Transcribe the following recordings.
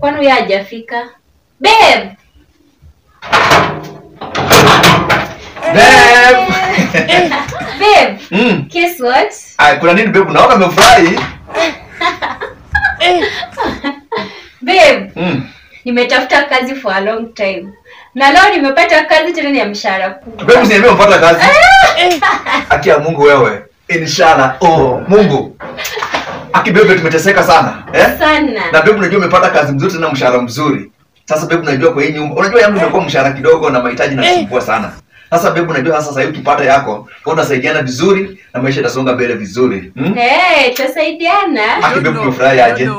Kwani huyu hajafika? Babe. Babe. Babe. Guess what? Kuna nini babe? Naona umefurahi. Babe. Nimetafuta kazi for a long time. Na leo nimepata kazi tena ya mshahara kubwa. Babe, usiniambie umepata kazi. Akia Mungu wewe. Inshallah. Oh, Mungu. Babe, tumeteseka sana, Sana. Na babe, unajua umepata kazi mzuri tena mshahara mzuri. Sasa babe, unajua kwa hii nyumba, unajua yangu imekuwa mshahara kidogo na mahitaji yanasumbua sana. Sasa babe, unajua sasa hivi ukipata yako, unasaidiana vizuri na maisha yatasonga mbele vizuri. Tutasaidiana. Babe, umefurahi aje? Na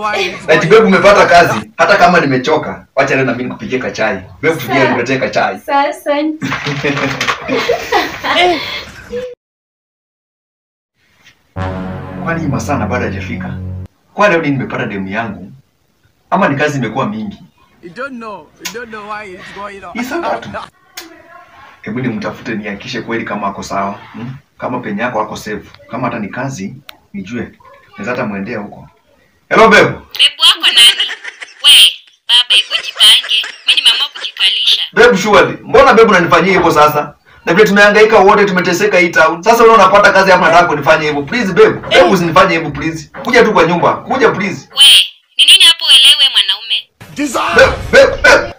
babe, umepata kazi. Hata kama nimechoka, acha leo na mimi nikupikie kachai. Babe, tujie niletee kachai. Sasa. Kwani masana baada hajafika? Kwa leo nini nimepata demu yangu? Ama ni kazi imekuwa mingi? You don't know why it's going on. Isa watu. Hebu nimtafute nihakikishe kweli kama ako sawa. Kama penye yako ako safe. Kama hata ni kazi, nijue. Naweza hata muendea huko. Hello babe. Babe wako nani? We, baba hebu jipange. Mimi nimeamua kujikalisha. Babe surely. Mbona babe unanifanyia hivyo sasa? Na vile tumehangaika wote tumeteseka hii town. Sasa wewe unapata kazi hapa nataka kunifanyia hivyo. Please babe. Babe usinifanyie hivyo please. Kuja tu kwa nyumba. Kuja please. We, ni nini hapo uelewe mwanaume? Babe, babe, babe.